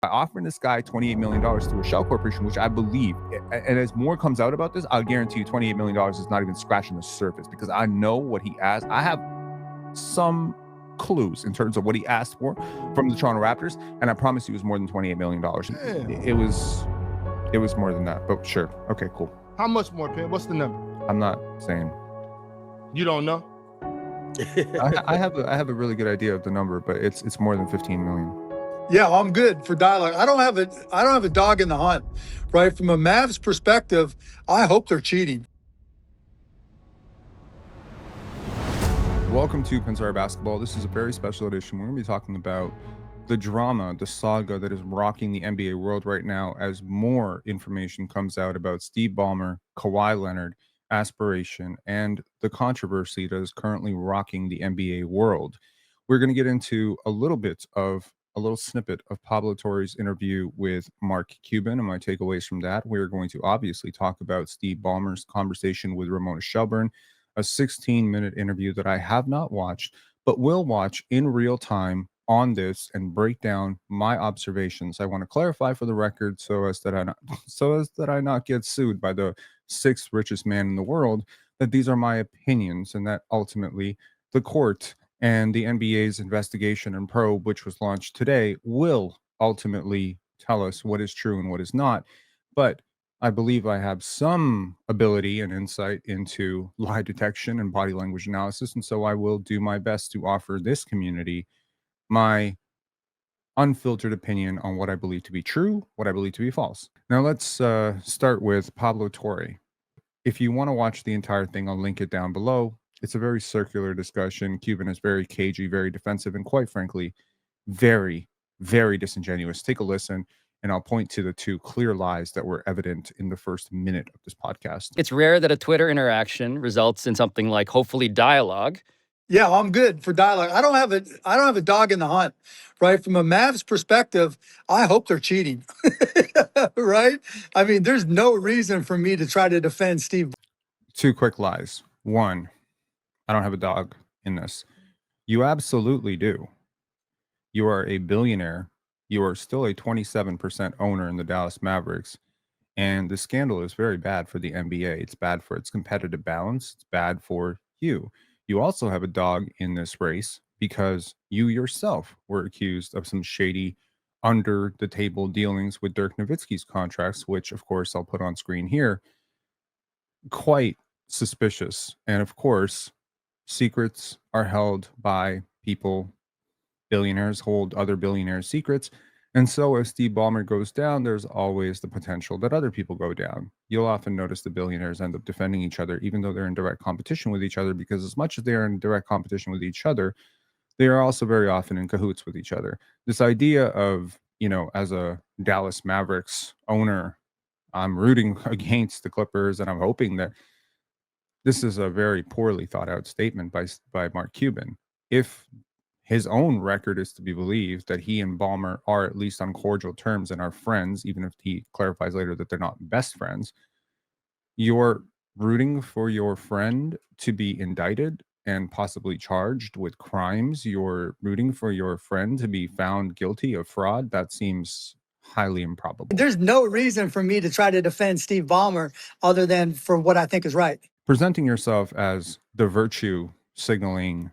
By offering this guy $28 million to a shell corporation, which I believe, and as more comes out about this, I'll guarantee you $28 million is not even scratching the surface, because I know what he asked. I have some clues in terms of what he asked for from the Toronto Raptors, and I promise you it was more than $28 million. It was more than that, but sure. Okay, cool. How much more, Pim? What's the number? I'm not saying. You don't know? I have a really good idea of the number, but it's more than 15 million. Yeah, I'm good for dialogue. I don't have a dog in the hunt, right? From a Mavs perspective, I hope they're cheating. Welcome to Pensar Basketball. This is a very special edition. We're going to be talking about the drama, the saga that is rocking the NBA world right now as more information comes out about Steve Ballmer, Kawhi Leonard, aspiration, and the controversy that is currently rocking the NBA world. We're going to get into a little snippet of Pablo Torre's interview with Mark Cuban and my takeaways from that. We're going to obviously talk about Steve Ballmer's conversation with Ramona Shelburne, a 16-minute interview that I have not watched, but will watch in real time on this and break down my observations. I want to clarify for the record so as that I not get sued by the sixth richest man in the world, that these are my opinions, and that ultimately the court and the NBA's investigation and probe, which was launched today, will ultimately tell us what is true and what is not. But I believe I have some ability and insight into lie detection and body language analysis, and so I will do my best to offer this community my unfiltered opinion on what I believe to be true, what I believe to be false. Now let's start with Pablo Torre. If you want to watch the entire thing, I'll link it down below. It's a very circular discussion. Cuban is very cagey, very defensive, and quite frankly, very, very disingenuous. Take a listen, and I'll point to the two clear lies that were evident in the first minute of this podcast. It's rare that a Twitter interaction results in something like hopefully dialogue. Yeah, I'm good for dialogue. I don't have a dog in the hunt, right? From a Mavs perspective, I hope they're cheating, right? I mean, there's no reason for me to try to defend Steve. Two quick lies. One, I don't have a dog in this. You absolutely do. You are a billionaire. You are still a 27% owner in the Dallas Mavericks. And the scandal is very bad for the NBA. It's bad for its competitive balance. It's bad for you. You also have a dog in this race because you yourself were accused of some shady under the table dealings with Dirk Nowitzki's contracts, which of course I'll put on screen here. Quite suspicious. And of course, secrets are held by people. Billionaires hold other billionaires' secrets. And so as Steve Ballmer goes down, there's always the potential that other people go down. You'll often notice the billionaires end up defending each other, even though they're in direct competition with each other, because as much as they are in direct competition with each other, they are also very often in cahoots with each other. This idea of, as a Dallas Mavericks owner, I'm rooting against the Clippers, and I'm hoping that this is a very poorly thought out statement by Mark Cuban. If his own record is to be believed, that he and Ballmer are at least on cordial terms and are friends, even if he clarifies later that they're not best friends, you're rooting for your friend to be indicted and possibly charged with crimes. You're rooting for your friend to be found guilty of fraud. That seems highly improbable. There's no reason for me to try to defend Steve Ballmer other than for what I think is right. Presenting yourself as the virtue signaling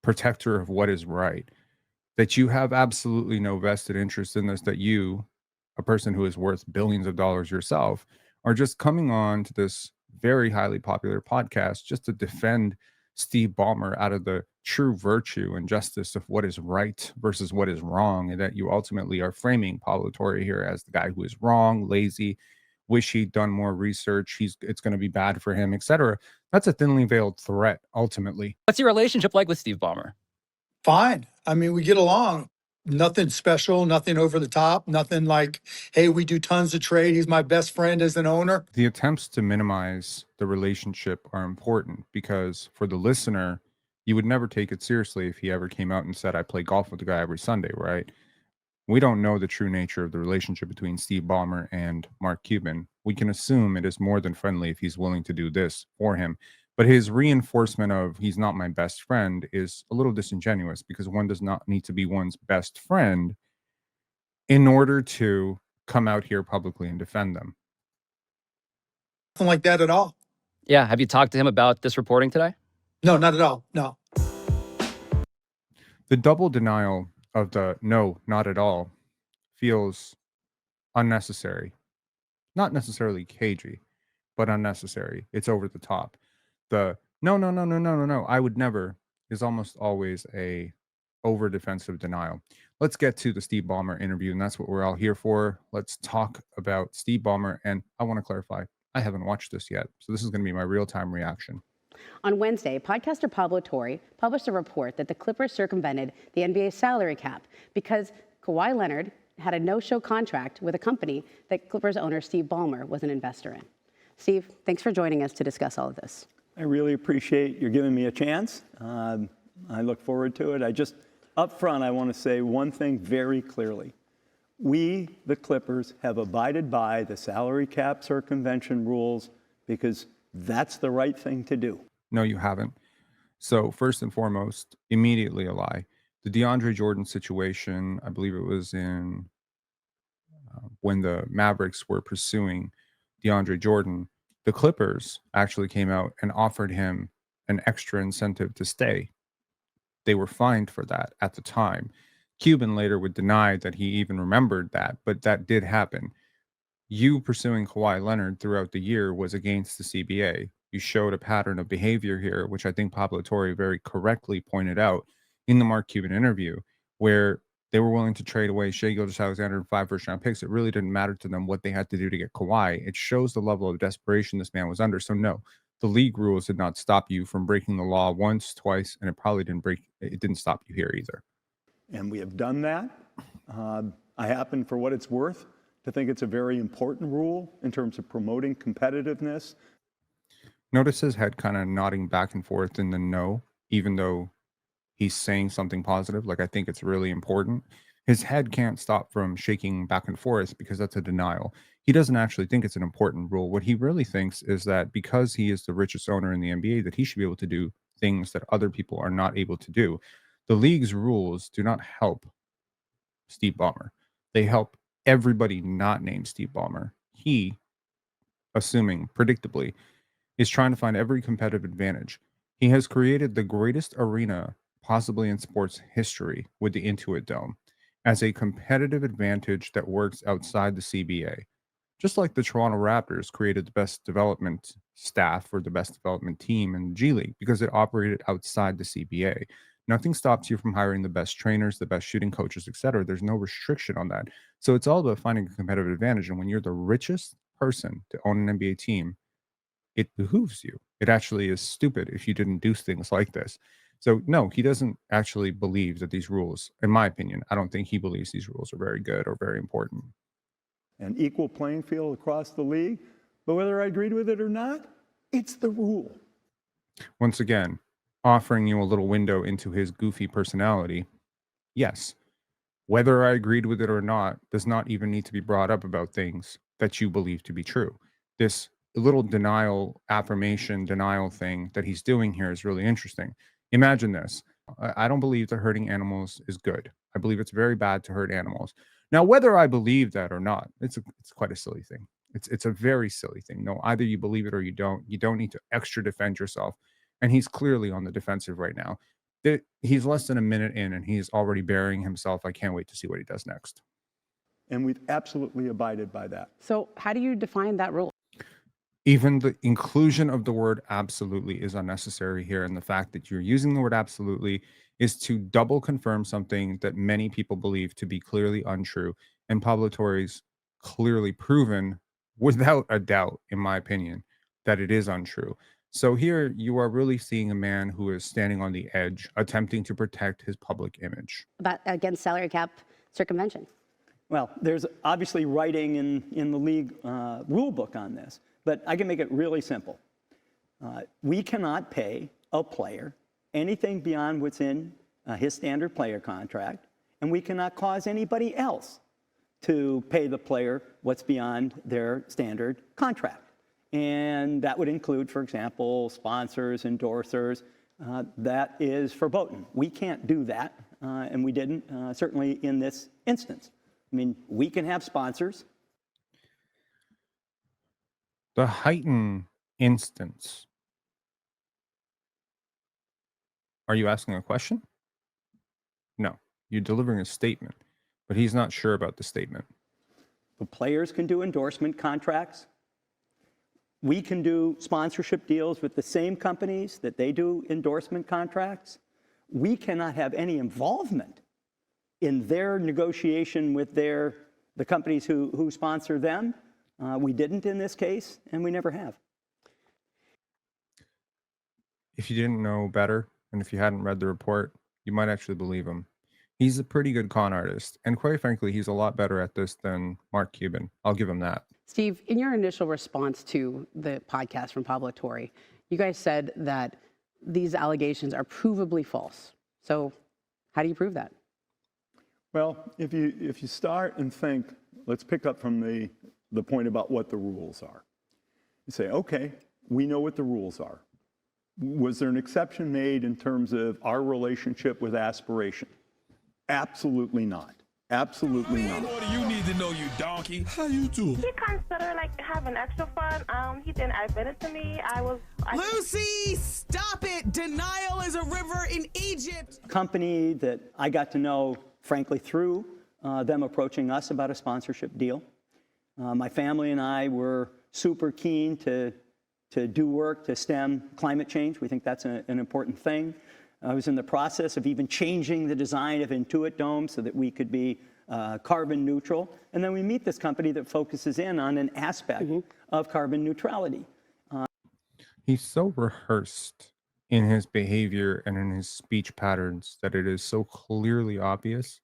protector of what is right, that you have absolutely no vested interest in this, that you, a person who is worth billions of dollars yourself, are just coming on to this very highly popular podcast just to defend Steve Ballmer out of the true virtue and justice of what is right versus what is wrong, and that you ultimately are framing Pablo Torre here as the guy who is wrong, lazy, wish he'd done more research, it's going to be bad for him, etc. That's a thinly veiled threat, ultimately. What's your relationship like with Steve Ballmer? Fine. I mean, we get along. Nothing special, nothing over the top, nothing like, hey, we do tons of trade. He's my best friend as an owner. The attempts to minimize the relationship are important because for the listener, you would never take it seriously if he ever came out and said, I play golf with the guy every Sunday, right? We don't know the true nature of the relationship between Steve Ballmer and Mark Cuban. We can assume it is more than friendly if he's willing to do this for him. But his reinforcement of he's not my best friend is a little disingenuous, because one does not need to be one's best friend in order to come out here publicly and defend them. Nothing like that at all. Yeah. Have you talked to him about this reporting today? No, not at all. No. The double denial of the no, not at all feels unnecessary. Not necessarily cagey, but unnecessary. It's over the top. The no, I would never is almost always a over defensive denial. Let's get to the Steve Ballmer interview, and that's what we're all here for. Let's talk about Steve Ballmer. And I want to clarify, I haven't watched this yet, so this is going to be my real-time reaction. On Wednesday, podcaster Pablo Torre published a report that the Clippers circumvented the NBA salary cap because Kawhi Leonard had a no-show contract with a company that Clippers owner Steve Ballmer was an investor in. Steve, thanks for joining us to discuss all of this. I really appreciate you giving me a chance. I look forward to it. Up front, I want to say one thing very clearly. We, the Clippers, have abided by the salary cap circumvention rules because that's the right thing to do. No, you haven't. So first and foremost, immediately a lie. The DeAndre Jordan situation, I believe it was in when the Mavericks were pursuing DeAndre Jordan, the Clippers actually came out and offered him an extra incentive to stay. They were fined for that at the time. Cuban later would deny that he even remembered that, but that did happen. You pursuing Kawhi Leonard throughout the year was against the CBA. You showed a pattern of behavior here, which I think Pablo Torre very correctly pointed out in the Mark Cuban interview, where they were willing to trade away Shai Gilgeous-Alexander and 5 first-round picks. It really didn't matter to them what they had to do to get Kawhi. It shows the level of desperation this man was under. So no, the league rules did not stop you from breaking the law once, twice, and it didn't stop you here either. And we have done that. I happen, for what it's worth, to think it's a very important rule in terms of promoting competitiveness. Notice his head kind of nodding back and forth in the no, even though he's saying something positive. Like, I think it's really important. His head can't stop from shaking back and forth because that's a denial. He doesn't actually think it's an important rule. What he really thinks is that because he is the richest owner in the NBA, that he should be able to do things that other people are not able to do. The league's rules do not help Steve Ballmer. They help everybody not named Steve Ballmer. He, assuming predictably, is trying to find every competitive advantage. He has created the greatest arena possibly in sports history with the Intuit Dome as a competitive advantage that works outside the CBA. Just like the Toronto Raptors created the best development staff or the best development team in the G League because it operated outside the CBA. Nothing stops you from hiring the best trainers, the best shooting coaches, etc. There's no restriction on that. So it's all about finding a competitive advantage. And when you're the richest person to own an NBA team, it behooves you. It actually is stupid if you didn't do things like this. So no, he doesn't actually believe that these rules, in my opinion, I don't think he believes these rules are very good or very important. An equal playing field across the league. But whether I agreed with it or not, it's the rule. Once again, offering you a little window into his goofy personality. Yes, whether I agreed with it or not does not even need to be brought up about things that you believe to be true. This little denial thing that he's doing here is really interesting. Imagine this. I don't believe that hurting animals is good. I believe it's very bad to hurt animals. Now, whether I believe that or not, it's quite a silly thing. It's a very silly thing. No, either you believe it or you don't. You don't need to extra defend yourself. And he's clearly on the defensive right now. He's less than a minute in and he's already burying himself. I can't wait to see what he does next. And we've absolutely abided by that. So how do you define that rule? Even the inclusion of the word absolutely is unnecessary here. And the fact that you're using the word absolutely is to double confirm something that many people believe to be clearly untrue. And Pablo Torre's clearly proven, without a doubt, in my opinion, that it is untrue. So here you are really seeing a man who is standing on the edge, attempting to protect his public image. Against salary cap circumvention? Well, there's obviously writing in the league rule book on this, but I can make it really simple. We cannot pay a player anything beyond what's in his standard player contract, and we cannot cause anybody else to pay the player what's beyond their standard contract. And that would include, for example, sponsors, endorsers. That is verboten. We can't do that, and we didn't, certainly in this instance. I mean, we can have sponsors. The heightened instance. Are you asking a question? No, you're delivering a statement, but he's not sure about the statement. The players can do endorsement contracts. We can do sponsorship deals with the same companies that they do endorsement contracts. We cannot have any involvement in their negotiation with the companies who sponsor them. We didn't in this case, and we never have. If you didn't know better, and if you hadn't read the report, you might actually believe him. He's a pretty good con artist, and quite frankly, he's a lot better at this than Mark Cuban. I'll give him that. Steve, in your initial response to the podcast from Pablo Torre, you guys said that these allegations are provably false. So how do you prove that? Well, if you start and think, let's pick up from the point about what the rules are. You say, okay, we know what the rules are. Was there an exception made in terms of our relationship with aspiration? Absolutely not. Absolutely not. What do you need to know, you donkey? How you do? He considered like having extra fun. He didn't admit it to me. Lucy, stop it! Denial is a river in Egypt. A company that I got to know, frankly, through them approaching us about a sponsorship deal. My family and I were super keen to do work to stem climate change. We think that's an important thing. I was in the process of even changing the design of Intuit Dome so that we could be carbon neutral. And then we meet this company that focuses in on an aspect of carbon neutrality. He's so rehearsed in his behavior and in his speech patterns that it is so clearly obvious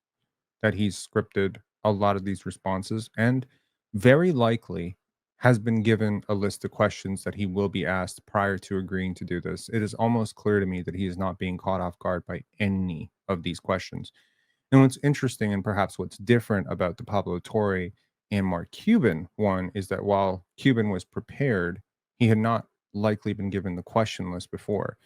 that he's scripted a lot of these responses and very likely has been given a list of questions that he will be asked prior to agreeing to do this. It is almost clear to me that he is not being caught off guard by any of these questions. And what's interesting and perhaps what's different about the Pablo Torre and Mark Cuban one is that while Cuban was prepared, he had not likely been given the question list before.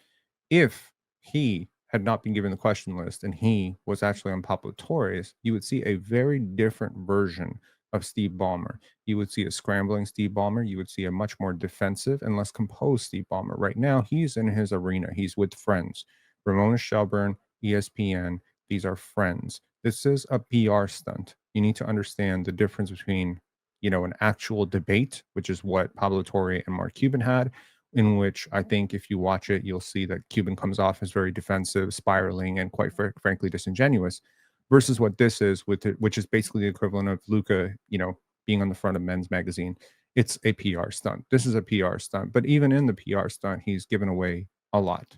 If he had not been given the question list and he was actually on Pablo Torre's, you would see a very different version of Steve Ballmer. You would see a scrambling Steve Ballmer. You would see a much more defensive and less composed Steve Ballmer. Right now, he's in his arena. He's with friends. Ramona Shelburne, ESPN, these are friends. This is a PR stunt. You need to understand the difference between, an actual debate, which is what Pablo Torre and Mark Cuban had, in which I think if you watch it, you'll see that Cuban comes off as very defensive, spiraling, and quite frankly disingenuous, versus what this is, which is basically the equivalent of Luka, being on the front of Men's Magazine. It's a PR stunt. This is a PR stunt. But even in the PR stunt, he's given away a lot.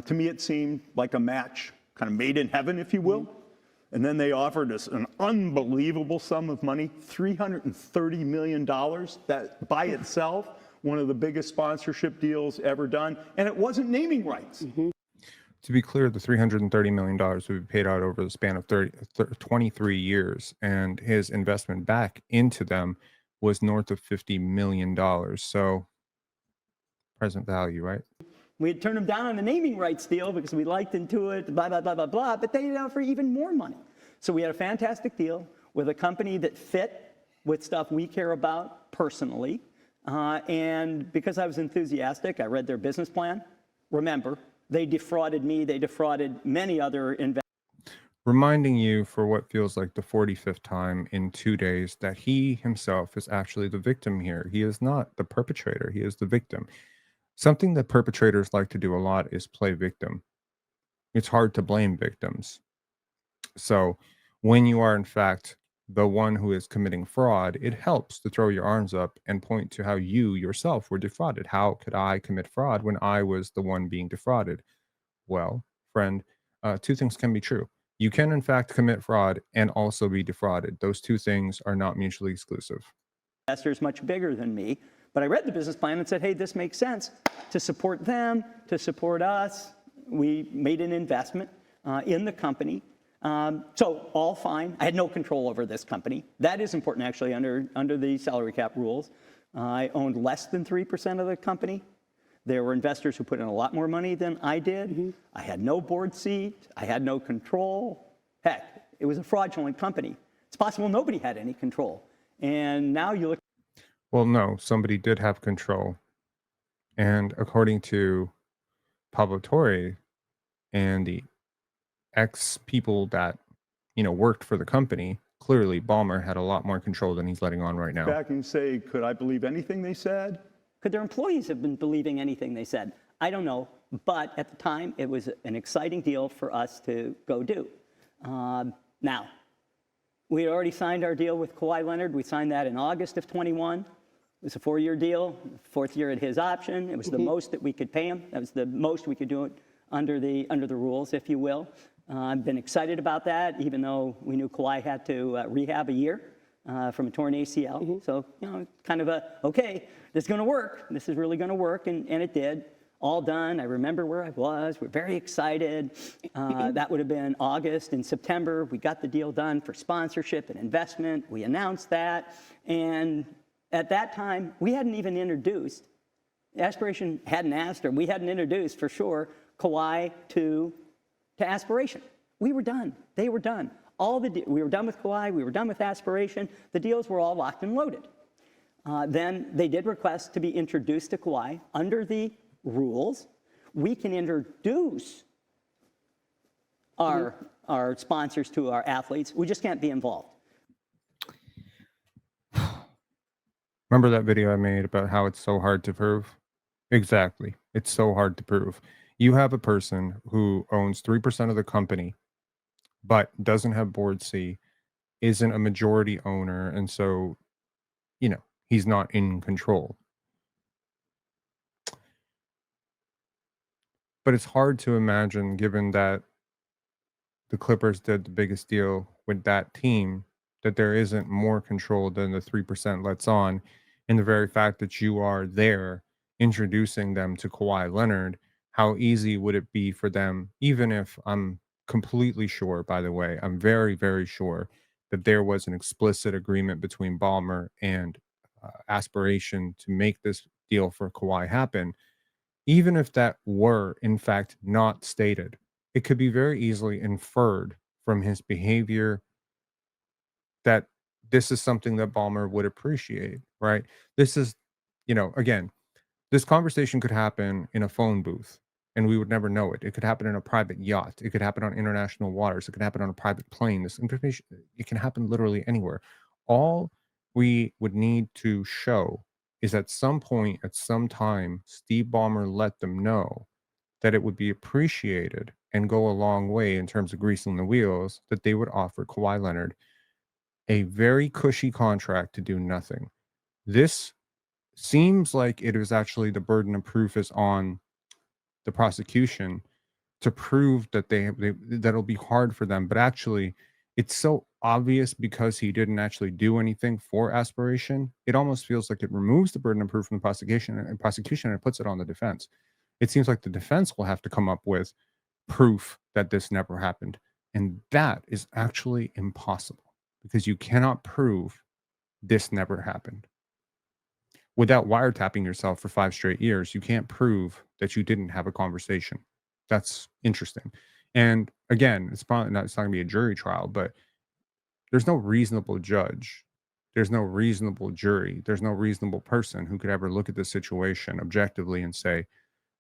To me, it seemed like a match kind of made in heaven, if you will. And then they offered us an unbelievable sum of money, $330 million. That by itself, one of the biggest sponsorship deals ever done. And it wasn't naming rights. To be clear, the $330 million would be paid out over the span of 23 years, and his investment back into them was north of $50 million. So, present value, right? We had turned them down on the naming rights deal because we liked Intuit, blah, blah, blah, blah, blah, but they did offer even more money. So we had a fantastic deal with a company that fit with stuff we care about personally. And because I was enthusiastic, I read their business plan. Remember, they defrauded me. They defrauded many other investors. Reminding you for what feels like the 45th time in 2 days that he himself is actually the victim here. He is not the perpetrator. He is the victim. Something that perpetrators like to do a lot is play victim. It's hard to blame victims. So when you are, in fact, the one who is committing fraud, it helps to throw your arms up and point to how you yourself were defrauded. How could I commit fraud when I was the one being defrauded? Well, friend, two things can be true. You can, in fact, commit fraud and also be defrauded. Those two things are not mutually exclusive. Investors much bigger than me, but I read the business plan and said, hey, this makes sense to support them, to support us. We made an investment in the company. So all fine. I had no control over this company. That is important, actually, under the salary cap rules. I owned less than 3% of the company. There were investors who put in a lot more money than I did. I had no board seat. I had no control. Heck, it was a fraudulent company. It's possible nobody had any control. And now you look. Well, no, somebody did have control. And according to Pablo Torre and the ex people that, worked for the company, clearly Ballmer had a lot more control than he's letting on right now. Back and say, could I believe anything they said? Could their employees have been believing anything they said? I don't know. But at the time, it was an exciting deal for us to go do. Now, we had already signed our deal with Kawhi Leonard. We signed that in August of 21. It was a 4-year deal, 4th year at his option. It was the most that we could pay him. That was the most we could do it under the rules, if you will. I've been excited about that, even though we knew Kawhi had to rehab a year from a torn ACL. So, kind of okay, this is going to work. This is really going to work, and it did. All done. I remember where I was. We're very excited. That would have been August. In September, we got the deal done for sponsorship and investment. We announced that. And at that time, we hadn't even introduced, Aspiration hadn't asked, or we hadn't introduced for sure, Kawhi to Aspiration. We were done. They were done. We were done with Kawhi. We were done with Aspiration. The deals were all locked and loaded. Then they did request to be introduced to Kawhi under the rules. We can introduce our sponsors to our athletes. We just can't be involved. Remember that video I made about how it's so hard to prove? Exactly. It's so hard to prove. You have a person who owns 3% of the company, but doesn't have board C, isn't a majority owner, and so, he's not in control. But it's hard to imagine, given that the Clippers did the biggest deal with that team, that there isn't more control than the 3% lets on. And the very fact that you are there introducing them to Kawhi Leonard, how easy would it be for them, even if I'm completely sure, by the way, I'm very, very sure that there was an explicit agreement between Ballmer and Aspiration to make this deal for Kawhi happen. Even if that were, in fact, not stated, it could be very easily inferred from his behavior that this is something that Ballmer would appreciate, right? This is, again, this conversation could happen in a phone booth and we would never know it. It could happen in a private yacht. It could happen on international waters. It could happen on a private plane. This information, it can happen literally anywhere. All we would need to show is at some point, at some time, Steve Ballmer let them know that it would be appreciated and go a long way in terms of greasing the wheels, that they would offer Kawhi Leonard a very cushy contract to do nothing. This seems like it is actually the burden of proof is on the prosecution to prove that that'll be hard for them. But actually, it's so obvious because he didn't actually do anything for Aspiration. It almost feels like it removes the burden of proof from the prosecution and it puts it on the defense. It seems like the defense will have to come up with proof that this never happened. And that is actually impossible because you cannot prove this never happened. Without wiretapping yourself for 5 straight years, you can't prove that you didn't have a conversation. That's interesting. And again, it's not going to be a jury trial, but there's no reasonable judge. There's no reasonable jury. There's no reasonable person who could ever look at this situation objectively and say,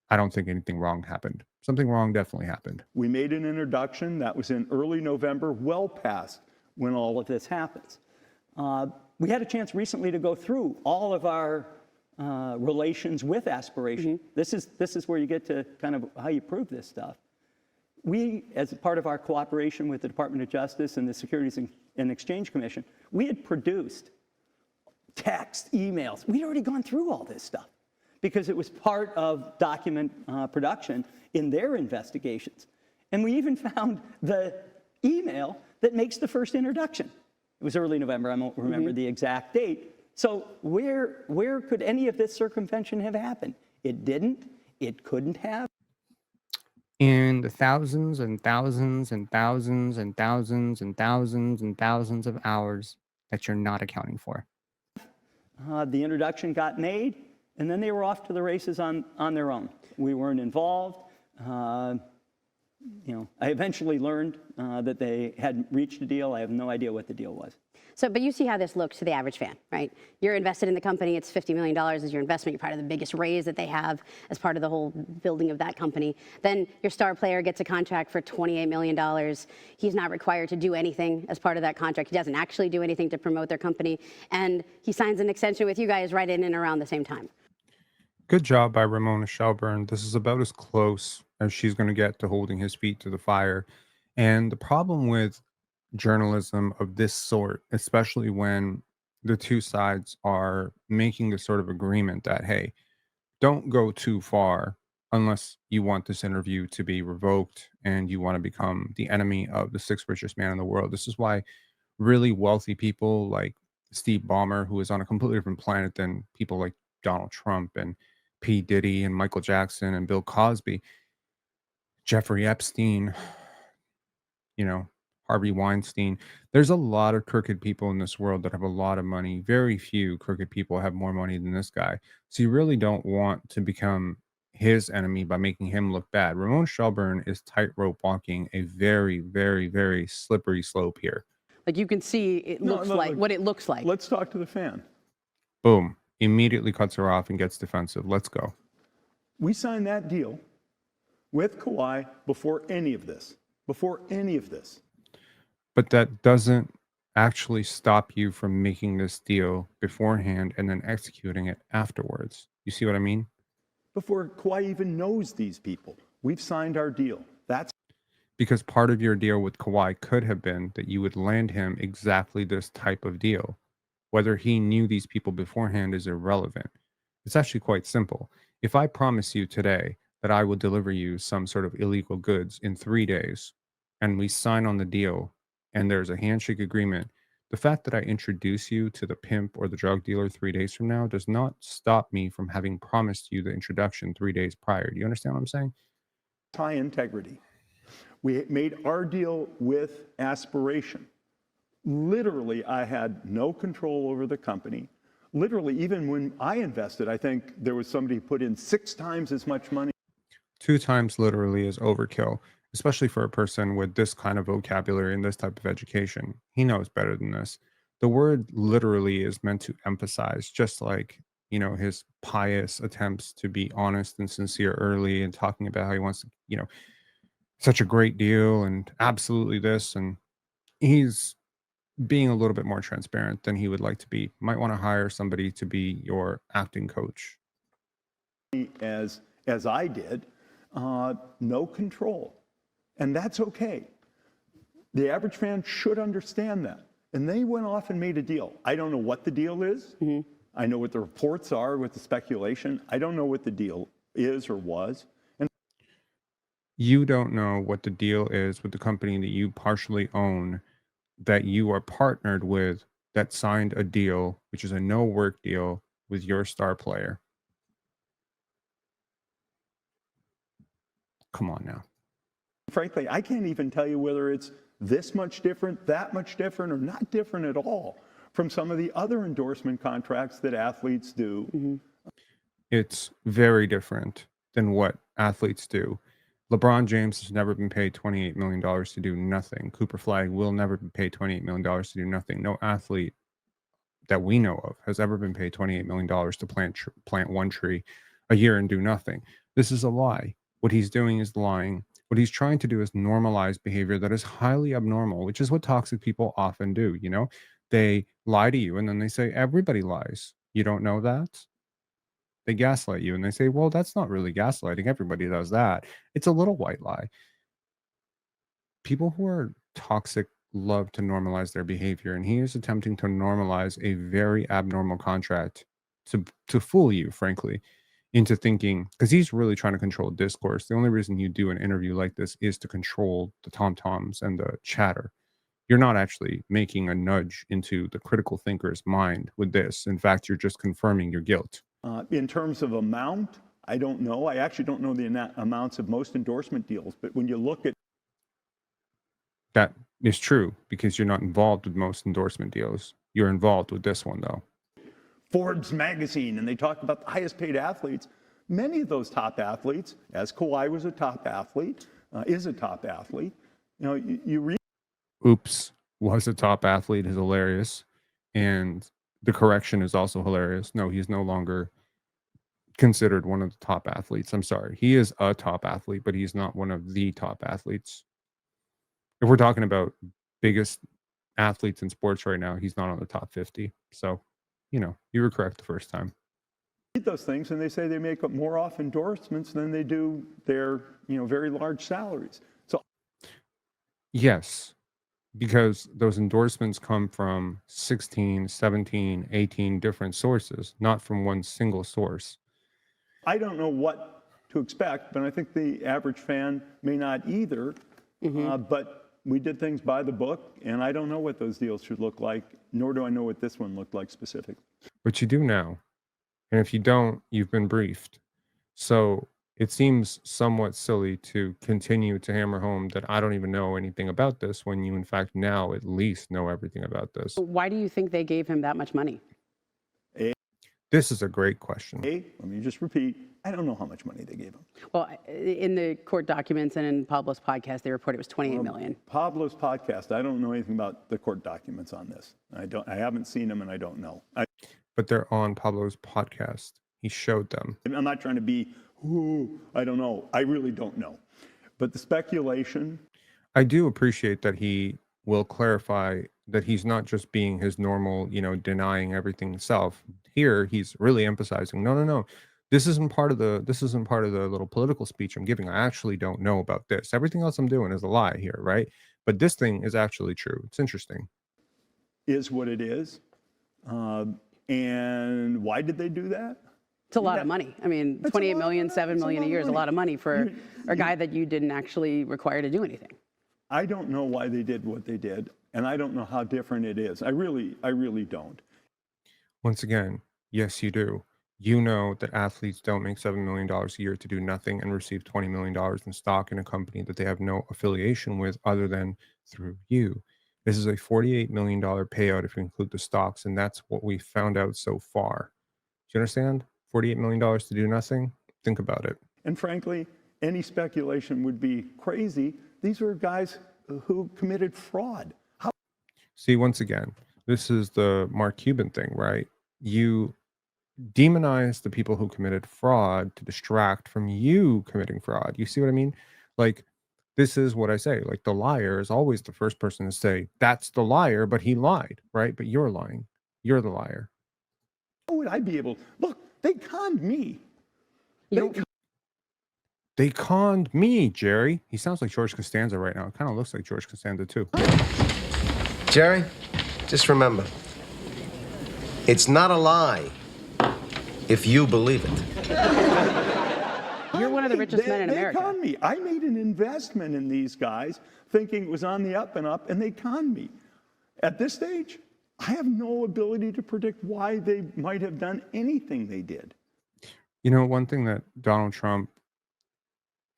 I don't think anything wrong happened. Something wrong definitely happened. We made an introduction that was in early November, well past when all of this happens. We had a chance recently to go through all of our relations with Aspiration. This is where you get to kind of how you prove this stuff. We, as a part of our cooperation with the Department of Justice and the Securities and Exchange Commission, we had produced text, emails. We'd already gone through all this stuff because it was part of document production in their investigations. And we even found the email that makes the first introduction. It was early November. I don't remember the exact date. So where could any of this circumvention have happened? It didn't. It couldn't have. In the thousands and thousands and thousands and thousands and thousands and thousands of hours that you're not accounting for. The introduction got made, and then they were off to the races on their own. We weren't involved. I eventually learned that they had reached a deal. I have no idea what the deal was. So, but you see how this looks to the average fan, right? You're invested in the company. It's $50 million as your investment. You're part of the biggest raise that they have as part of the whole building of that company. Then your star player gets a contract for $28 million. He's not required to do anything as part of that contract. He doesn't actually do anything to promote their company. And he signs an extension with you guys right in and around the same time. Good job by Ramona Shelburne. This is about as close as she's going to get to holding his feet to the fire. And the problem with journalism of this sort, especially when the two sides are making this sort of agreement that, hey, don't go too far unless you want this interview to be revoked and you want to become the enemy of the sixth richest man in the world. This is why really wealthy people like Steve Ballmer, who is on a completely different planet than people like Donald Trump and P. Diddy and Michael Jackson and Bill Cosby, Jeffrey Epstein, Harvey Weinstein. There's a lot of crooked people in this world that have a lot of money. Very few crooked people have more money than this guy. So you really don't want to become his enemy by making him look bad. Ramona Shelburne is tightrope walking a very, very, very slippery slope here. Like you can see it looks like what it looks like. Let's talk to the fan. Boom. Immediately cuts her off and gets defensive. Let's go. We signed that deal with Kawhi before any of this. But that doesn't actually stop you from making this deal beforehand and then executing it afterwards. You see what I mean? Before Kawhi even knows these people. We've signed our deal. That's because part of your deal with Kawhi could have been that you would land him exactly this type of deal. Whether he knew these people beforehand is irrelevant. It's actually quite simple. If I promise you today that I will deliver you some sort of illegal goods in 3 days, and we sign on the deal, and there's a handshake agreement, the fact that I introduce you to the pimp or the drug dealer 3 days from now does not stop me from having promised you the introduction 3 days prior. Do you understand what I'm saying? high integrity. We made our deal with aspiration. Literally, I had no control over the company. Literally, even when I invested, I think there was somebody who put in 6 times as much money. 2 times literally is overkill, especially for a person with this kind of vocabulary and this type of education. He knows better than this. The word literally is meant to emphasize, just like, you know, his pious attempts to be honest and sincere early and talking about how he wants to, you know, such a great deal and absolutely this. And he's being a little bit more transparent than he would like to be. Might want to hire somebody to be your acting coach. As I did, no control. And that's okay. The average fan should understand that. And they went off and made a deal. I don't know what the deal is. Mm-hmm. I know what the reports are with the speculation. I don't know what the deal is or was. And you don't know what the deal is with the company that you partially own, that you are partnered with, that signed a deal, which is a no work deal with your star player. Come on now. Frankly, I can't even tell you whether it's this much different, that much different, or not different at all from some of the other endorsement contracts that athletes do. Mm-hmm. It's very different than what athletes do. LeBron James has never been paid $28 million to do nothing. Cooper Flag will never be paid $28 million to do nothing. No athlete that we know of has ever been paid $28 million to plant one tree a year and do nothing. This is a lie. What he's doing is lying. What he's trying to do is normalize behavior that is highly abnormal, which is what toxic people often do. You know, they lie to you and then they say, everybody lies. You don't know that? They gaslight you and they say, well, that's not really gaslighting. Everybody does that. It's a little white lie. People who are toxic love to normalize their behavior, and he is attempting to normalize a very abnormal contract to fool you, frankly, into thinking, because he's really trying to control discourse. The only reason you do an interview like this is to control the tom-toms and the chatter. You're not actually making a nudge into the critical thinker's mind with this. In fact, you're just confirming your guilt. In terms of amount, I don't know. I actually don't know the amounts of most endorsement deals, but when you look at... That is true, because you're not involved with most endorsement deals. You're involved with this one, though. Forbes magazine, and they talk about the highest paid athletes. Many of those top athletes, as Kawhi was a top athlete, is a top athlete. You read. Oops, was a top athlete is hilarious. And the correction is also hilarious. No, he's no longer considered one of the top athletes. I'm sorry. He is a top athlete, but he's not one of the top athletes. If we're talking about biggest athletes in sports right now, he's not on the top 50. So, you were correct the first time. Read those things and they say they make up more off endorsements than they do their, very large salaries. So Yes, because those endorsements come from 16, 17, 18 different sources, not from one single source. I don't know what to expect, but I think the average fan may not either. But we did things by the book, and I don't know what those deals should look like, nor do I know what this one looked like specifically. But you do now. And if you don't, you've been briefed. So it seems somewhat silly to continue to hammer home that I don't even know anything about this when you, in fact, now at least know everything about this. Why do you think they gave him that much money? This is a great question. Let me just repeat. I don't know how much money they gave him. Well, in the court documents and in Pablo's podcast, they report it was $28 million. Pablo's podcast, I don't know anything about the court documents on this. I haven't seen them and I don't know. But they're on Pablo's podcast. He showed them. I'm not trying to be, I don't know. I really don't know. But the speculation. I do appreciate that he will clarify that he's not just being his normal, denying everything self. Here, he's really emphasizing, no. This isn't part of the little political speech I'm giving. I actually don't know about this. Everything else I'm doing is a lie here, right? But this thing is actually true. It's interesting. Is what it is. And why did they do that? It's a lot of money. I mean, 28 million, 7 million a year is a lot of money for a guy that you didn't actually require to do anything. I don't know why they did what they did, and I don't know how different it is. I really don't. Once again, yes, you do. You know that athletes don't make $7 million a year to do nothing and receive $20 million in stock in a company that they have no affiliation with other than through you. This is a $48 million payout if you include the stocks, and that's what we found out so far. Do you understand? $48 million to do nothing? Think about it. And frankly, any speculation would be crazy. These were guys who committed fraud. See, once again, this is the Mark Cuban thing, right? You demonize the people who committed fraud to distract from you committing fraud. You see what I mean? Like, this is what I say. Like, the liar is always the first person to say, that's the liar, but he lied, right? But you're lying. You're the liar. How would I be able? Look, they conned me. They conned me, Jerry. He sounds like George Costanza right now. It kind of looks like George Costanza, too. Jerry, just remember, it's not a lie if you believe it. You're one of the richest men in America. They conned me. I made an investment in these guys thinking it was on the up and up, and they conned me. At this stage, I have no ability to predict why they might have done anything they did. One thing that Donald Trump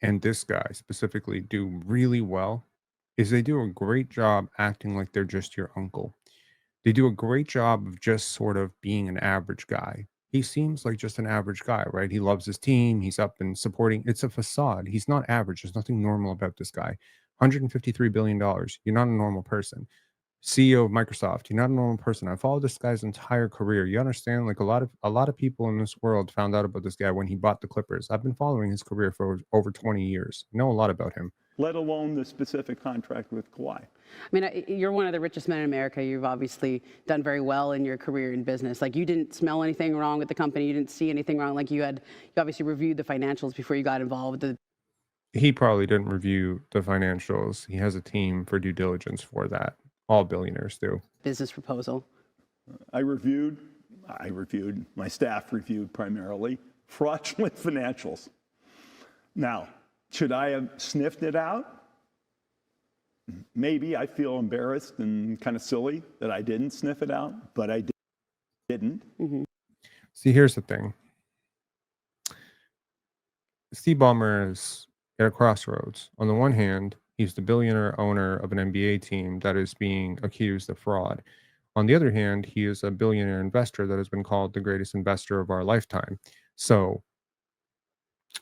and this guy specifically do really well is they do a great job acting like they're just your uncle. They do a great job of just sort of being an average guy. He seems like just an average guy, right? He loves his team. He's up and supporting. It's a facade. He's not average. There's nothing normal about this guy. $153 billion. You're not a normal person. CEO of Microsoft. You're not a normal person. I followed this guy's entire career. You understand? Like a lot of people in this world found out about this guy when he bought the Clippers. I've been following his career for over 20 years. I know a lot about him. Let alone the specific contract with Kawhi. I mean, you're one of the richest men in America. You've obviously done very well in your career in business. Like, you didn't smell anything wrong with the company. You didn't see anything wrong. Like, you obviously reviewed the financials before you got involved. He probably didn't review the financials. He has a team for due diligence for that. All billionaires do. Business proposal. I reviewed, my staff reviewed primarily fraudulent financials. Now, should I have sniffed it out? Maybe. I feel embarrassed and kind of silly that I didn't sniff it out, but I didn't. Mm-hmm. See, here's the thing. Steve Ballmer is at a crossroads. On the one hand, he's the billionaire owner of an NBA team that is being accused of fraud. On the other hand, he is a billionaire investor that has been called the greatest investor of our lifetime. So,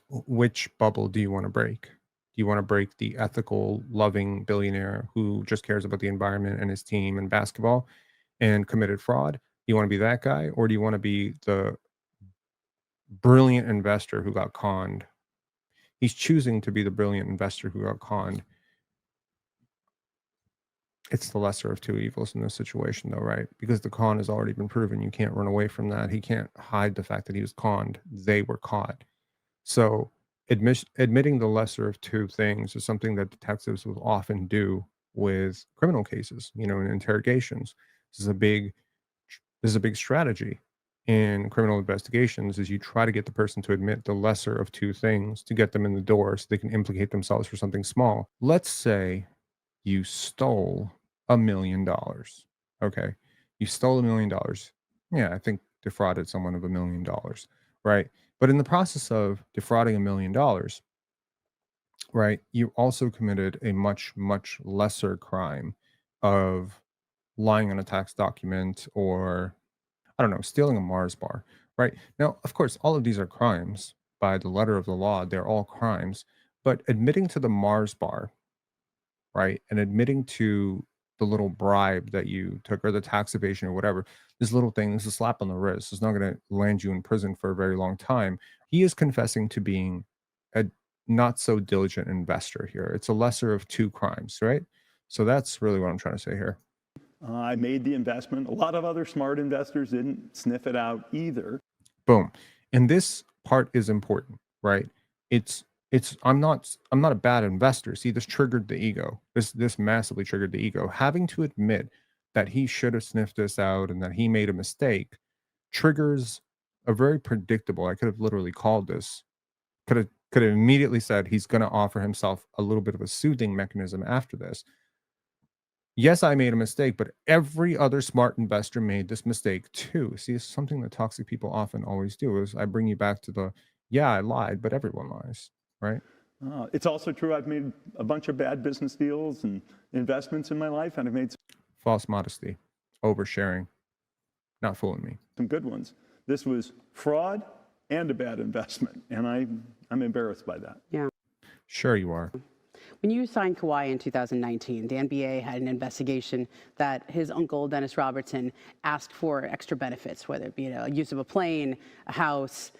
which bubble do you want to break? Do Do you want to break the ethical, loving billionaire who just cares about the environment and his team and basketball and committed fraud? Do you want to be that guy, or do you want to be the brilliant investor who got conned? He's choosing to be the brilliant investor who got conned. It's the lesser of two evils in this situation, though, right? Because the con has already been proven. You can't run away from that. He can't hide the fact that he was conned. They were caught. So admitting the lesser of two things is something that detectives will often do with criminal cases, in interrogations. This is a big strategy in criminal investigations, is you try to get the person to admit the lesser of two things to get them in the door so they can implicate themselves for something small. Let's say you stole $1 million. Okay. You stole $1 million. Yeah, I think defrauded someone of $1 million, right? But in the process of defrauding $1 million, right, you also committed a much, much lesser crime of lying on a tax document, or, I don't know, stealing a Mars bar, right? Now, of course, all of these are crimes by the letter of the law. They're all crimes. But admitting to the Mars bar, right, and admitting to the little bribe that you took, or the tax evasion, or whatever, this little thing, this is a slap on the wrist. It's not going to land you in prison for a very long time. He is confessing to being a not so diligent investor here. It's a lesser of two crimes, right? So that's really what I'm trying to say here. I made the investment. A lot of other smart investors didn't sniff it out either. Boom. And this part is important, right? I'm not a bad investor. See, this triggered the ego. This massively triggered the ego. Having to admit that he should have sniffed this out and that he made a mistake triggers a very predictable, I could have literally called this, could have immediately said he's going to offer himself a little bit of a soothing mechanism after this. Yes, I made a mistake, but every other smart investor made this mistake too. See, it's something that toxic people often always do, is I bring you back to the, yeah, I lied, but everyone lies, right? It's also true I've made a bunch of bad business deals and investments in my life, and I've made false modesty, oversharing, not fooling me. some good ones. This was fraud and a bad investment, and I'm embarrassed by that. Yeah. Sure you are. When you signed Kawhi in 2019, the NBA had an investigation that his uncle, Dennis Robertson, asked for extra benefits, whether it be use of a plane, a house,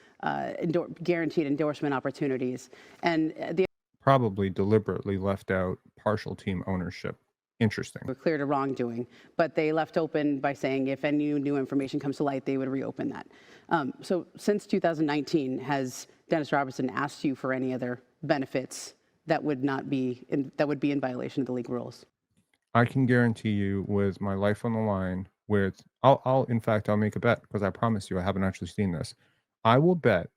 guaranteed endorsement opportunities. And the Probably deliberately left out partial team ownership. Interesting. were clear to wrongdoing, but they left open by saying if any new information comes to light, they would reopen that. So since 2019, has Dennis Robertson asked you for any other benefits that would be in violation of the league rules? I can guarantee you, with my life on the line, I'll make a bet, because I promise you I haven't actually seen this. I will bet,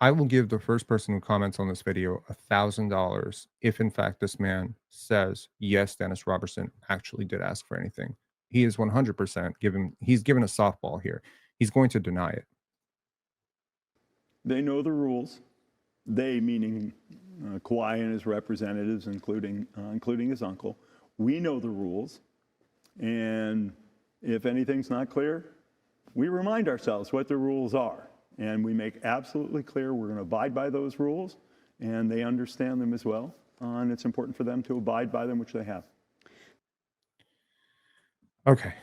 I will give the first person who comments on this video $1,000 if in fact this man says, yes, Dennis Robertson actually did ask for anything. He is 100% he's given a softball here. He's going to deny it. They know the rules. They, meaning Kawhi and his representatives, including his uncle. We know the rules. And if anything's not clear, we remind ourselves what the rules are. And we make absolutely clear we're going to abide by those rules. And they understand them as well. And it's important for them to abide by them, which they have. Okay.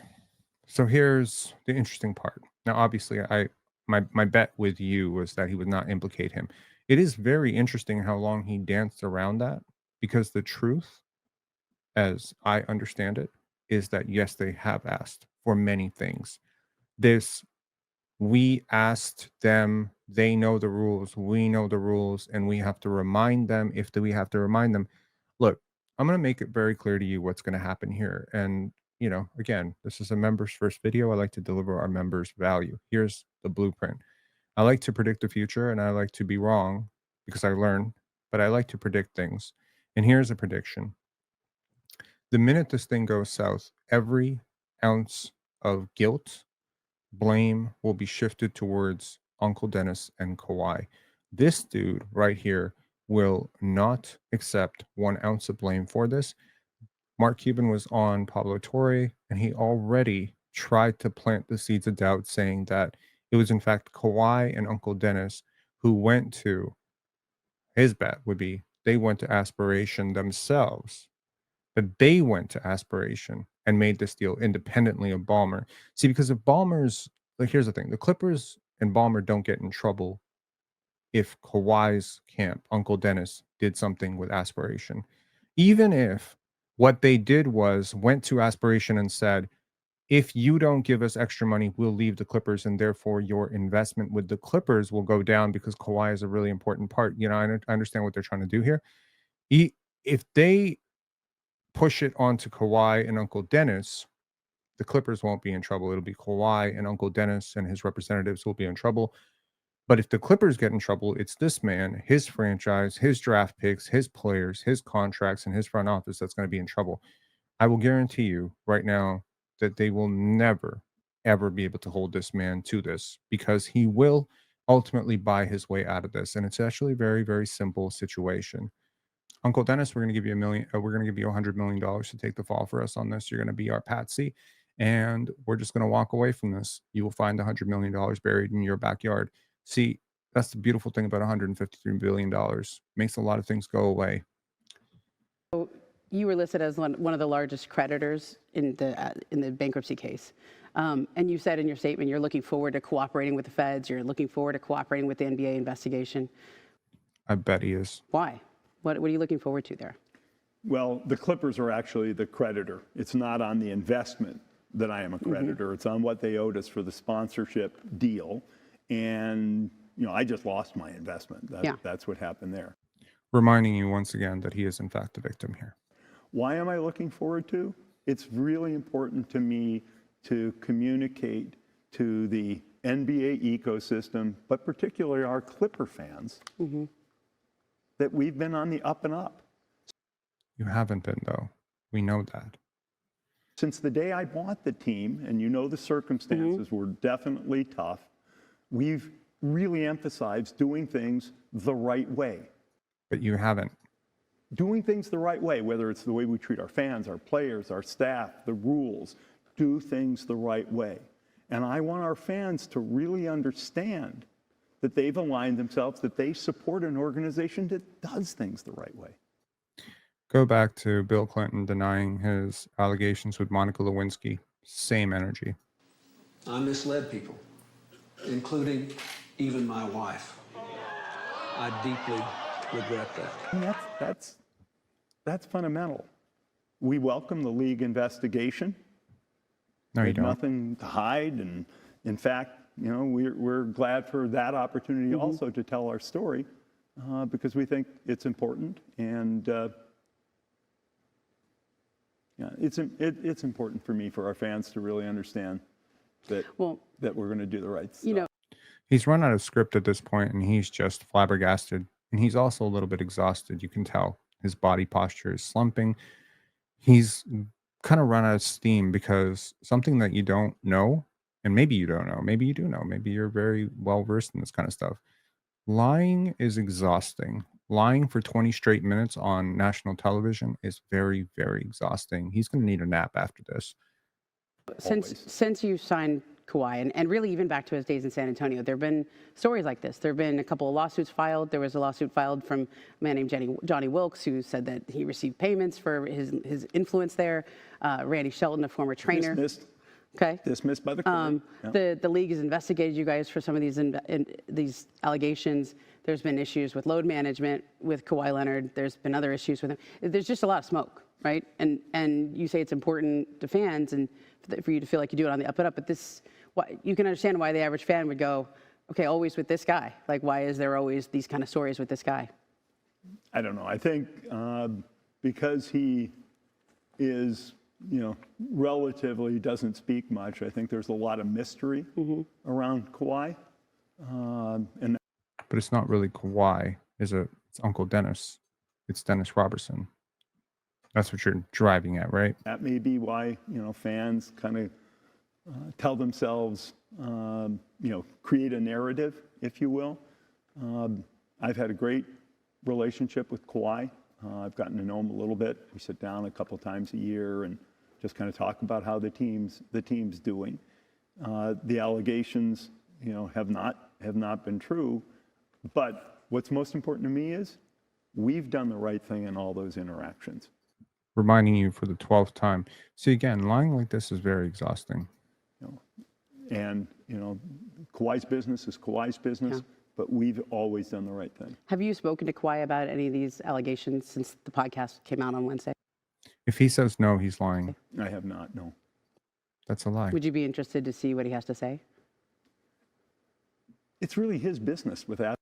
So here's the interesting part. Now, obviously, my bet with you was that he would not implicate him. It is very interesting how long he danced around that, because the truth, as I understand it, is that yes, they have asked for many things. We asked them, they know the rules, we know the rules, and we have to remind them if we have to remind them. Look, I'm going to make it very clear to you what's going to happen here. And, again, this is a members first video. I like to deliver our members value. Here's the blueprint. I like to predict the future, and I like to be wrong because I learn, but I like to predict things. And here's a prediction. The minute this thing goes south, every ounce of guilt, blame will be shifted towards Uncle Dennis and Kawhi. This dude right here will not accept 1 ounce of blame for this. Mark Cuban was on Pablo Torre, and he already tried to plant the seeds of doubt, saying that it was in fact Kawhi and Uncle Dennis who went to his bet would be they went to aspiration themselves, but they went to aspiration and made this deal independently of Ballmer. See, because if Ballmer's like, here's the thing: the Clippers and Ballmer don't get in trouble if Kawhi's camp, Uncle Dennis, did something with aspiration. Even if what they did was went to aspiration and said, if you don't give us extra money, we'll leave the Clippers, and therefore your investment with the Clippers will go down because Kawhi is a really important part. You know, I understand what they're trying to do here. If they push it onto Kawhi and Uncle Dennis, the Clippers won't be in trouble. It'll be Kawhi and Uncle Dennis and his representatives will be in trouble. But if the Clippers get in trouble, it's this man, his franchise, his draft picks, his players, his contracts, and his front office that's going to be in trouble. I will guarantee you right now that they will never, ever be able to hold this man to this, because he will ultimately buy his way out of this. And it's actually a very, very simple situation. Uncle Dennis, we're going to give you we're going to give you $100 million to take the fall for us on this. You're going to be our patsy, and we're just going to walk away from this. You will find $100 million buried in your backyard. See, that's the beautiful thing about $153 billion. Makes a lot of things go away. So you were listed as one of the largest creditors in the bankruptcy case. And you said in your statement you're looking forward to cooperating with the feds. You're looking forward to cooperating with the NBA investigation. I bet he is. Why? What are you looking forward to there? Well, the Clippers are actually the creditor. It's not on the investment that I am a creditor. It's on what they owed us for the sponsorship deal. And, you know, I just lost my investment. That's what happened there. Reminding you once again that he is in fact the victim here. Why am I looking forward to? It's really important to me to communicate to the NBA ecosystem, but particularly our Clipper fans, that we've been on the up and up. You haven't been, though. We know that. Since the day I bought the team, and you know the circumstances were definitely tough, we've really emphasized doing things the right way. But you haven't. Doing things the right way, whether it's the way we treat our fans, our players, our staff, the rules, do things the right way. And I want our fans to really understand that they've aligned themselves, that they support an organization that does things the right way. Go back to Bill Clinton denying his allegations with Monica Lewinsky. Same energy. I misled people, including even my wife. I deeply regret that. And that's fundamental. We welcome the league investigation. No, you don't. Nothing to hide, and in fact, you know, we're glad for that opportunity also to tell our story, because we think it's important, and it's important for me, for our fans to really understand that that we're going to do the right stuff. You know, he's run out of script at this point, and he's just flabbergasted, and he's also a little bit exhausted. You can tell his body posture is slumping. He's kind of run out of steam, because something that you don't know, and maybe you don't know, maybe you do know, maybe you're very well versed in this kind of stuff. Lying is exhausting. Lying for 20 straight minutes on national television is very, very exhausting. He's going to need a nap after this. Since you signed Kawhi, and really even back to his days in San Antonio, there have been stories like this. There have been a couple of lawsuits filed. There was a lawsuit filed from a man named Johnny Wilkes, who said that he received payments for his influence there. Randy Shelton, a former trainer. Dismissed by the court. The league has investigated you guys for some of these allegations. There's been issues with load management with Kawhi Leonard. There's been other issues with him. There's just a lot of smoke, right? And you say it's important to fans and for you to feel like you do it on the up and up. But you can understand why the average fan would go, okay, always with this guy. Like, why is there always these kind of stories with this guy? I don't know. I think because he is, you know, relatively doesn't speak much, I think there's a lot of mystery around Kawhi. But it's not really Kawhi. It's Uncle Dennis. It's Dennis Robertson. That's what you're driving at, right? That may be why, you know, fans kind of tell themselves, you know, create a narrative, if you will. I've had a great relationship with Kawhi. I've gotten to know him a little bit. We sit down a couple times a year and just kind of talk about how the team's doing. The allegations, you know, have not been true, but what's most important to me is we've done the right thing in all those interactions. Reminding you for the 12th time. See, again, lying like this is very exhausting. And, Kawhi's business is Kawhi's business, but we've always done the right thing. Have you spoken to Kawhi about any of these allegations since the podcast came out on Wednesday? If he says no, he's lying. I have not, no. That's a lie. Would you be interested to see what he has to say? It's really his business with that.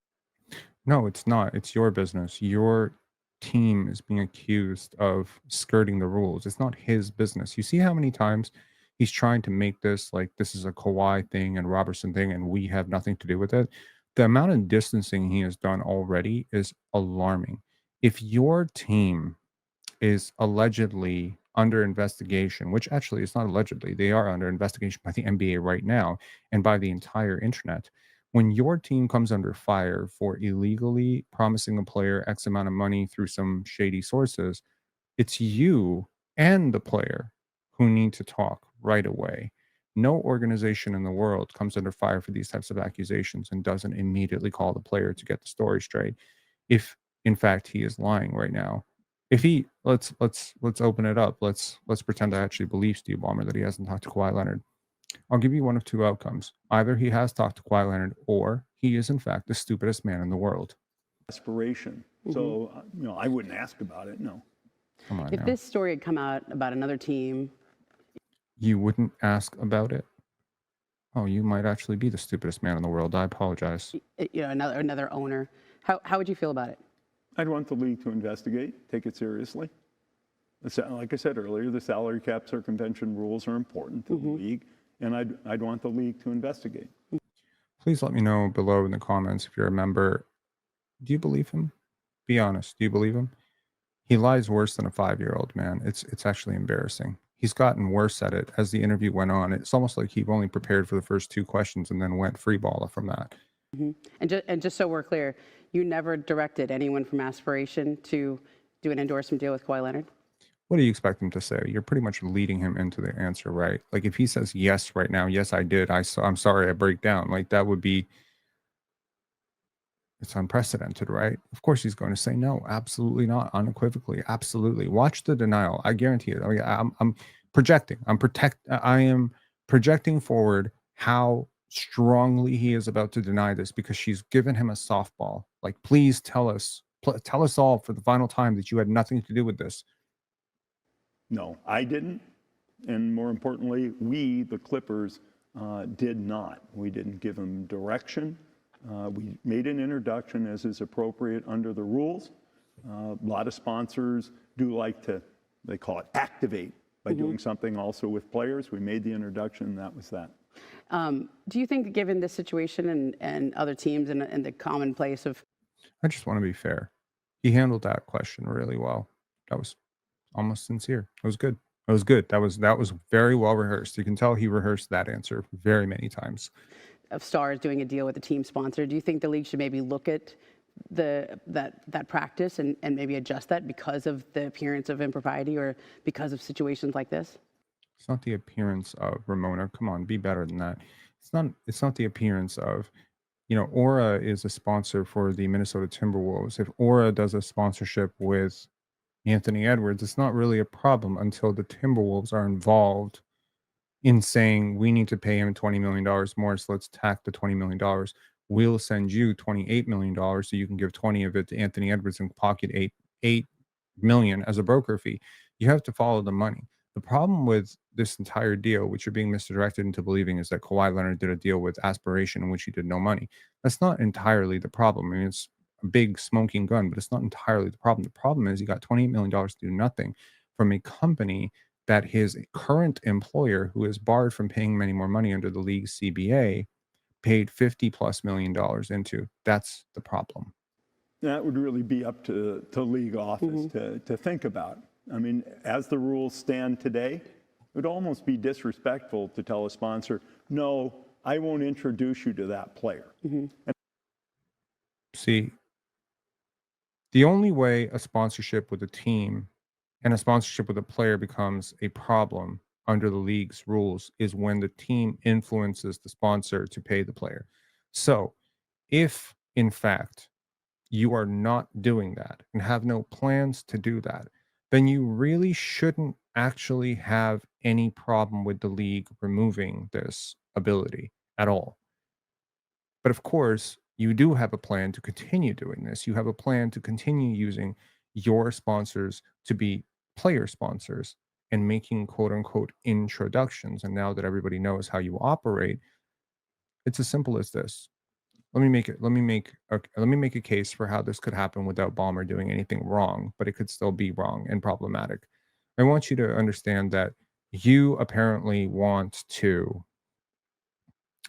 No, it's not. It's your business. Your team is being accused of skirting the rules. It's not his business. You see how many times he's trying to make this like this is a Kawhi thing and Robertson thing and we have nothing to do with it? The amount of distancing he has done already is alarming. If your team is allegedly under investigation, which actually is not allegedly, they are under investigation by the NBA right now and by the entire internet. When your team comes under fire for illegally promising a player X amount of money through some shady sources, it's you and the player who need to talk right away. No organization in the world comes under fire for these types of accusations and doesn't immediately call the player to get the story straight. If in fact he is lying right now, if he let's open it up. Let's pretend I actually believe Steve Ballmer that he hasn't talked to Kawhi Leonard. I'll give you one of two outcomes. Either he has talked to Kawhi Leonard or he is in fact the stupidest man in the world. Aspiration. So, I wouldn't ask about it, no. Come on If now. this story had come out about another team, You wouldn't ask about it? Oh, you might actually be the stupidest man in the world. I apologize. another owner, how would you feel about it? I'd want the league to investigate, take it seriously. Like I said earlier, the salary cap circumvention rules are important to the league, and I'd want the league to investigate. Please let me know below in the comments if you're a member. Do you believe him? Be honest. Do you believe him? He lies worse than a 5-year-old, man. It's actually embarrassing. He's gotten worse at it as the interview went on. It's almost like he only prepared for the first 2 questions and then went free baller from that. And just so we're clear, you never directed anyone from Aspiration to do an endorsement deal with Kawhi Leonard? What do you expect him to say? You're pretty much leading him into the answer, right? Like if he says yes right now, yes, I did. I'm sorry, I break down. Like that would be, it's unprecedented, right? Of course he's going to say no, absolutely not, unequivocally, absolutely. Watch the denial. I guarantee it. I'm projecting. I am projecting forward how strongly he is about to deny this because she's given him a softball. Like, please tell us all for the final time that you had nothing to do with this. No, I didn't. And more importantly, we, the Clippers, did not. We didn't give him direction. We made an introduction as is appropriate under the rules. A lot of sponsors do like to, they call it activate by doing something also with players. We made the introduction, and that was that. Do you think, given this situation and other teams and the commonplace of... I just want to be fair. He handled that question really well. That was almost sincere. It was good. It was good. That was very well rehearsed. You can tell he rehearsed that answer very many times. Of stars doing a deal with a team sponsor, do you think the league should maybe look at that practice and maybe adjust that because of the appearance of impropriety or because of situations like this? It's not the appearance of Ramona. Come on, be better than that. It's not the appearance of, Aura is a sponsor for the Minnesota Timberwolves. If Aura does a sponsorship with Anthony Edwards, it's not really a problem until the Timberwolves are involved in saying we need to pay him $20 million more, so let's tack the $20 million. We'll send you $28 million so you can give 20 of it to Anthony Edwards and pocket $8 million as a broker fee. You have to follow the money. The problem with this entire deal, which you're being misdirected into believing, is that Kawhi Leonard did a deal with Aspiration in which he did no money. That's not entirely the problem. I mean, it's a big smoking gun, but it's not entirely the problem. The problem is he got $28 million to do nothing from a company that his current employer, who is barred from paying him any more money under the league's CBA, paid $50+ million into. That's the problem. That would really be up to league office to think about. I mean, as the rules stand today, it would almost be disrespectful to tell a sponsor, no, I won't introduce you to that player. See, the only way a sponsorship with a team and a sponsorship with a player becomes a problem under the league's rules is when the team influences the sponsor to pay the player. So if, in fact, you are not doing that and have no plans to do that, then you really shouldn't actually have any problem with the league removing this ability at all. But of course, you do have a plan to continue doing this. You have a plan to continue using your sponsors to be player sponsors and making quote unquote introductions. And now that everybody knows how you operate, it's as simple as this. Let me make a case for how this could happen without Ballmer doing anything wrong, but it could still be wrong and problematic. I want you to understand that you apparently want to,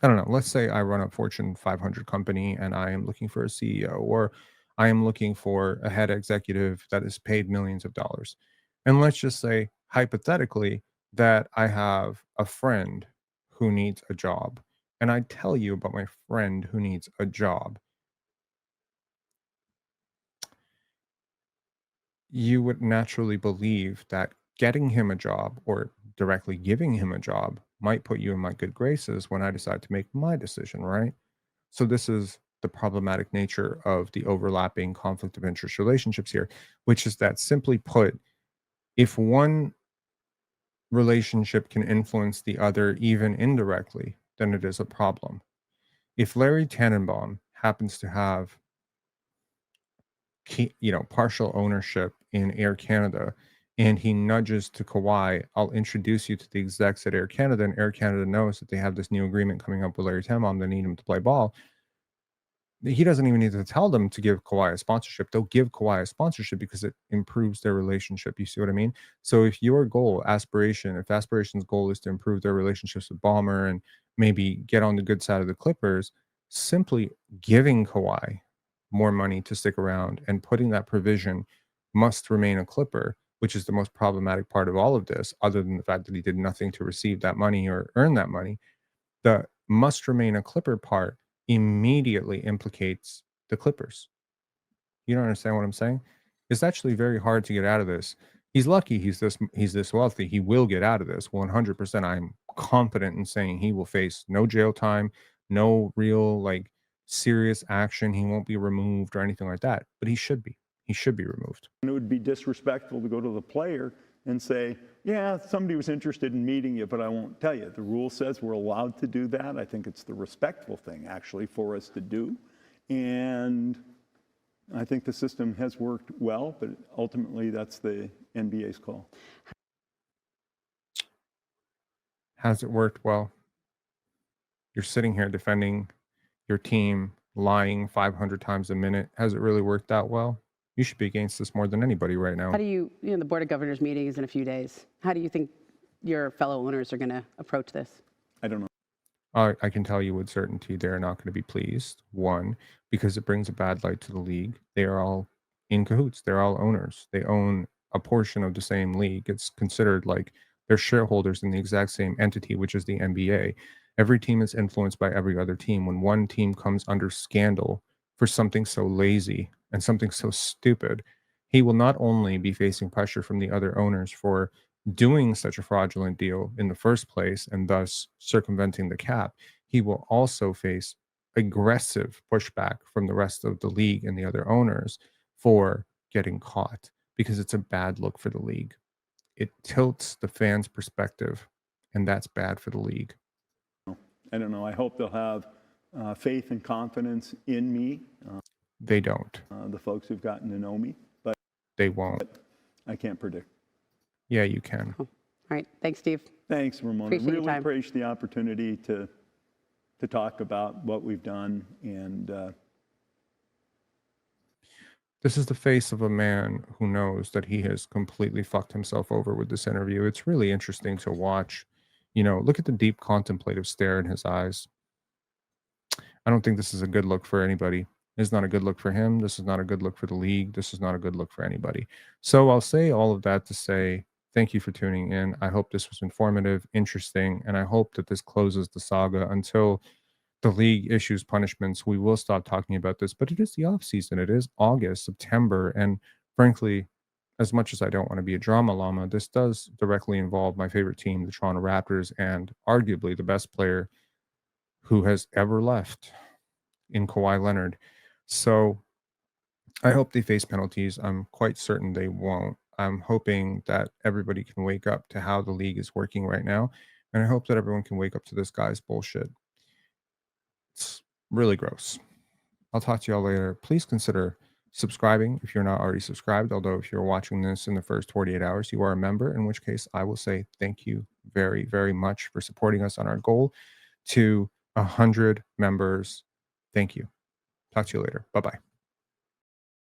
I don't know, let's say I run a Fortune 500 company and I am looking for a CEO, or I am looking for a head executive that is paid millions of dollars. And let's just say, hypothetically, that I have a friend who needs a job. And I tell you about my friend who needs a job. You would naturally believe that getting him a job or directly giving him a job might put you in my good graces when I decide to make my decision, right? So this is the problematic nature of the overlapping conflict of interest relationships here, which is that, simply put, if one relationship can influence the other even indirectly, then it is a problem. If Larry Tannenbaum happens to have partial ownership in Air Canada, and he nudges to Kawhi, I'll introduce you to the execs at Air Canada, and Air Canada knows that they have this new agreement coming up with Larry Tannenbaum. They need him to play ball. He doesn't even need to tell them to give Kawhi a sponsorship. They'll give Kawhi a sponsorship because it improves their relationship. You see what I mean? So if your goal, if Aspiration's goal is to improve their relationships with Ballmer and maybe get on the good side of the Clippers, simply giving Kawhi more money to stick around and putting that provision must remain a Clipper, which is the most problematic part of all of this, other than the fact that he did nothing to receive that money or earn that money. The must remain a Clipper part immediately implicates the Clippers. You don't understand what I'm saying? It's actually very hard to get out of this. He's lucky he's this wealthy. He will get out of this 100%. I'm confident in saying he will face no jail time, no real serious action. He won't be removed or anything like that, but he should be. He should be removed. And it would be disrespectful to go to the player and say, yeah, somebody was interested in meeting you, but I won't tell you. The rule says we're allowed to do that. I think it's the respectful thing, actually, for us to do. And I think the system has worked well, but ultimately that's the NBA's call. Has it worked well? You're sitting here defending your team, lying 500 times a minute. Has it really worked out well? You should be against this more than anybody right now. How do you the Board of Governors meeting is in a few days. How do you think your fellow owners are going to approach this? I don't know. I can tell you with certainty they're not going to be pleased. One, because it brings a bad light to the league. They are all in cahoots. They're all owners. They own a portion of the same league. It's considered like they're shareholders in the exact same entity, which is the NBA. Every team is influenced by every other team. When one team comes under scandal for something so lazy and something so stupid, he will not only be facing pressure from the other owners for doing such a fraudulent deal in the first place and thus circumventing the cap, he will also face aggressive pushback from the rest of the league and the other owners for getting caught, because it's a bad look for the league. It tilts the fans' perspective, and that's bad for the league. I don't know. I hope they'll have faith and confidence in me. They don't. The folks who've gotten to know me, but they won't. I can't predict. Yeah, you can. All right. Thanks, Steve. Thanks, Ramona. Appreciate your Really time. appreciate the opportunity to talk about what we've done. And this is the face of a man who knows that he has completely fucked himself over with this interview. It's really interesting to watch. Look at the deep contemplative stare in his eyes. I don't think this is a good look for anybody. It's not a good look for him. This is not a good look for the league. This is not a good look for anybody. So I'll say all of that to say thank you for tuning in. I hope this was informative, interesting, and I hope that this closes the saga. Until the league issues punishments, we will stop talking about this, but it is the off season. It is August, September, and frankly, as much as I don't want to be a drama llama, this does directly involve my favorite team, the Toronto Raptors, and arguably the best player who has ever left in Kawhi Leonard. So I hope they face penalties. I'm quite certain they won't. I'm hoping that everybody can wake up to how the league is working right now. And I hope that everyone can wake up to this guy's bullshit. It's really gross. I'll talk to y'all later. Please consider subscribing if you're not already subscribed. Although if you're watching this in the first 48 hours, you are a member, in which case I will say thank you very, very much for supporting us on our goal to 100 members. Thank you. Talk to you later. Bye-bye.